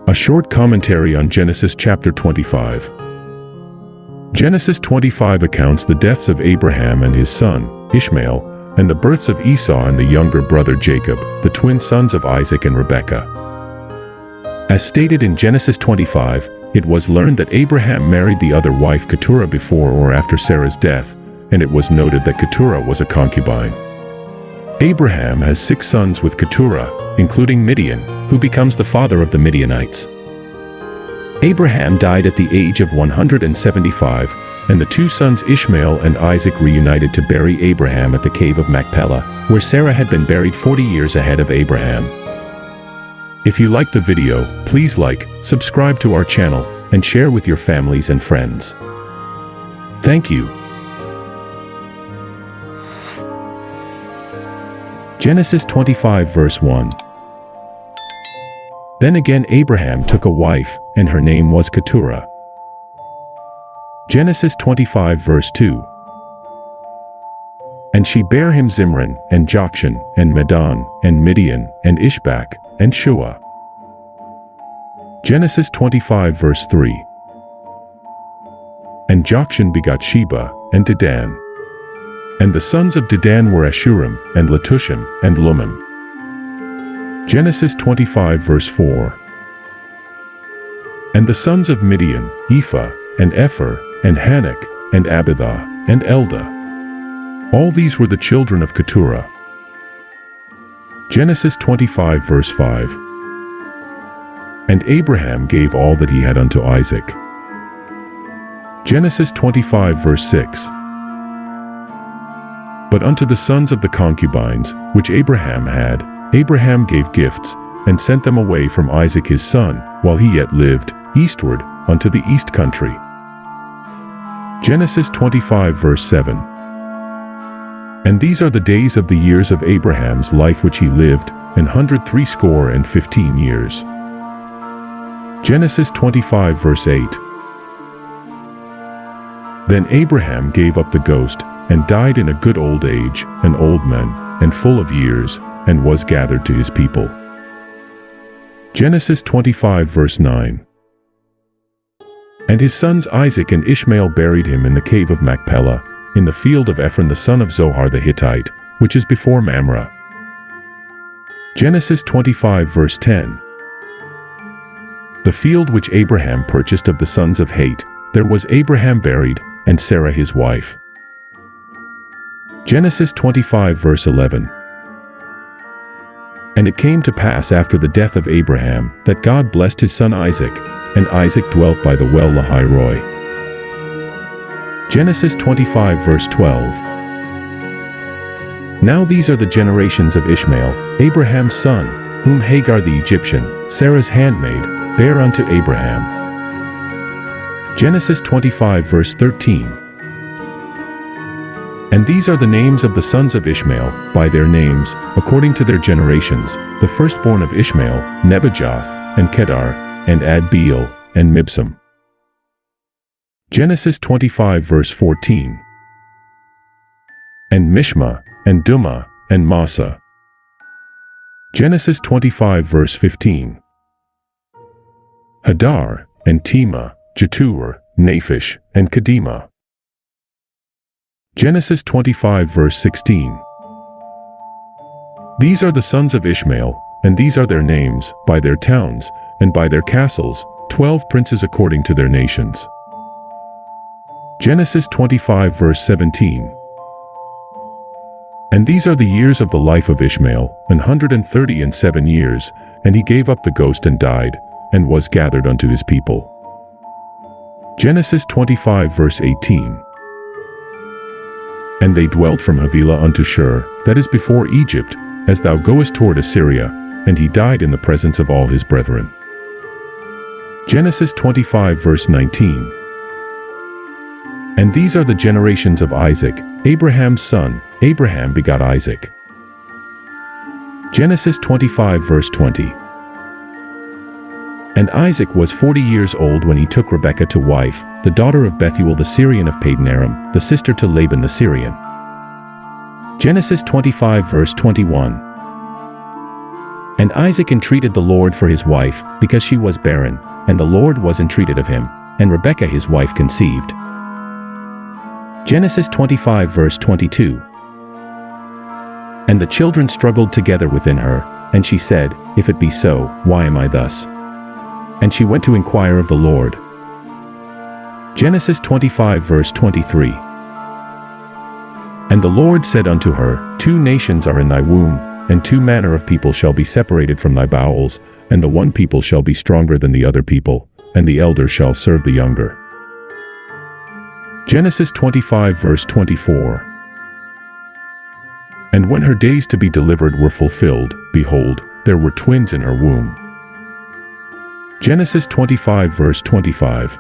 A short commentary on Genesis chapter 25. Genesis 25 accounts the deaths of Abraham and his son, Ishmael, and the births of Esau and the younger brother Jacob, the twin sons of Isaac and Rebekah. As stated in Genesis 25, it was learned that Abraham married the other wife Keturah before or after Sarah's death, and it was noted that Keturah was a concubine. Abraham has 6 sons with Keturah, including Midian, who becomes the father of the Midianites. Abraham died at the age of 175, and the 2 sons Ishmael and Isaac reunited to bury Abraham at the cave of Machpelah, where Sarah had been buried 40 years ahead of Abraham. If you liked the video, please like, subscribe to our channel, and share with your families and friends. Thank you. Genesis 25 verse 1. Then again Abraham took a wife, and her name was Keturah. Genesis 25 verse 2. And she bare him Zimran, and Jokshan, and Medan, and Midian, and Ishbak, and Shua. Genesis 25 verse 3. And Jokshan begot Sheba, and Dedan. And the sons of Dedan were Ashurim, and Letushim, and Lumim. Genesis 25 verse 4. And the sons of Midian, Ephah, and Epher, and Hanok, and Abitha, and Eldah. All these were the children of Keturah. Genesis 25 verse 5. And Abraham gave all that he had unto Isaac. Genesis 25 verse 6. But unto the sons of the concubines, which Abraham had, Abraham gave gifts, and sent them away from Isaac his son, while he yet lived, eastward, unto the east country. Genesis 25 verse 7. And these are the days of the years of Abraham's life which he lived, 160 years. Genesis 25 verse 8. Then Abraham gave up the ghost, and died in a good old age, an old man, and full of years, and was gathered to his people. Genesis 25 verse 9. And his sons Isaac and Ishmael buried him in the cave of Machpelah, in the field of Ephron the son of Zohar the Hittite, which is before Mamre. Genesis 25 verse 10. The field which Abraham purchased of the sons of Het, there was Abraham buried, and Sarah his wife. Genesis 25 verse 11. And it came to pass after the death of Abraham, that God blessed his son Isaac, and Isaac dwelt by the well Lahai-roi. Genesis 25 verse 12. Now these are the generations of Ishmael, Abraham's son, whom Hagar the Egyptian, Sarah's handmaid, bare unto Abraham. Genesis 25 verse 13. And these are the names of the sons of Ishmael, by their names, according to their generations, the firstborn of Ishmael, Nebajoth, and Kedar, and Adbeel, and Mibsam. Genesis 25 verse 14. And Mishma, and Dumah, and Massa. Genesis 25 verse 15. Hadar, and Tema, Jetur, Naphish, and Kedemah. Genesis 25 verse 16. These are the sons of Ishmael, and these are their names, by their towns, and by their castles, 12 princes according to their nations. Genesis 25 verse 17. And these are the years of the life of Ishmael, 137 years, and he gave up the ghost and died, and was gathered unto his people. Genesis 25 verse 18. And they dwelt from Havilah unto Shur, that is before Egypt, as thou goest toward Assyria, and he died in the presence of all his brethren. Genesis 25 verse 19. And these are the generations of Isaac, Abraham's son, Abraham begot Isaac. Genesis 25 verse 20. And Isaac was 40 years old when he took Rebekah to wife, the daughter of Bethuel the Syrian of Padan Aram, the sister to Laban the Syrian. Genesis 25 verse 21. And Isaac entreated the Lord for his wife, because she was barren, and the Lord was entreated of him, and Rebekah his wife conceived. Genesis 25 verse 22. And the children struggled together within her, and she said, If it be so, why am I thus? And she went to inquire of the Lord. Genesis 25 verse 23. And the Lord said unto her, 2 nations are in thy womb, and 2 manner of people shall be separated from thy bowels, and the one people shall be stronger than the other people, and the elder shall serve the younger. Genesis 25 verse 24. And when her days to be delivered were fulfilled, behold, there were twins in her womb. Genesis 25 verse 25.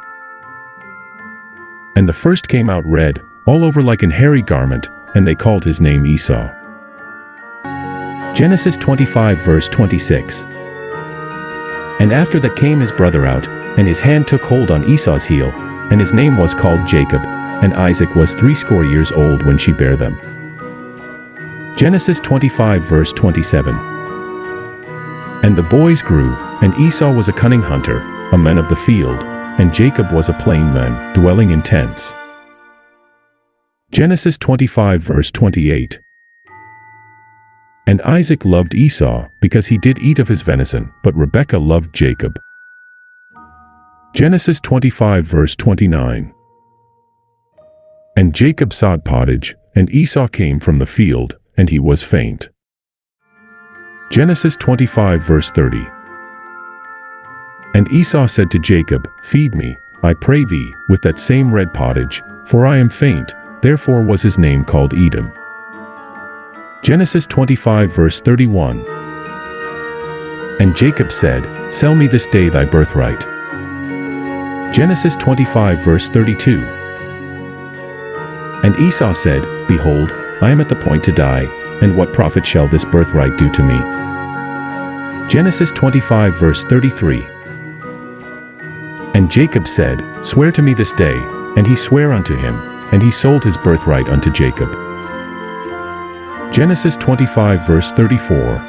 And the first came out red, all over like an hairy garment, and they called his name Esau. Genesis 25 verse 26. And after that came his brother out, and his hand took hold on Esau's heel, and his name was called Jacob, and Isaac was 80 years old when she bare them. Genesis 25 verse 27. And the boys grew, and Esau was a cunning hunter, a man of the field, and Jacob was a plain man, dwelling in tents. Genesis 25 verse 28. And Isaac loved Esau, because he did eat of his venison, but Rebekah loved Jacob. Genesis 25 verse 29. And Jacob sought pottage, and Esau came from the field, and he was faint. Genesis 25 verse 30. And Esau said to Jacob, Feed me, I pray thee, with that same red pottage, for I am faint. Therefore was his name called Edom. Genesis 25 verse 31. And Jacob said, Sell me this day thy birthright. Genesis 25 verse 32. And Esau said, Behold, I am at the point to die, and what profit shall this birthright do to me? Genesis 25 verse 33. And Jacob said, Swear to me this day, and he sware unto him, and he sold his birthright unto Jacob. Genesis 25 verse 34.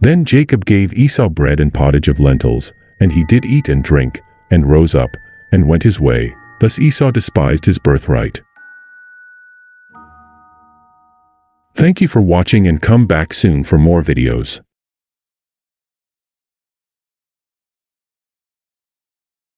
Then Jacob gave Esau bread and pottage of lentils, and he did eat and drink, and rose up, and went his way. Thus Esau despised his birthright. Thank you for watching, and come back soon for more videos.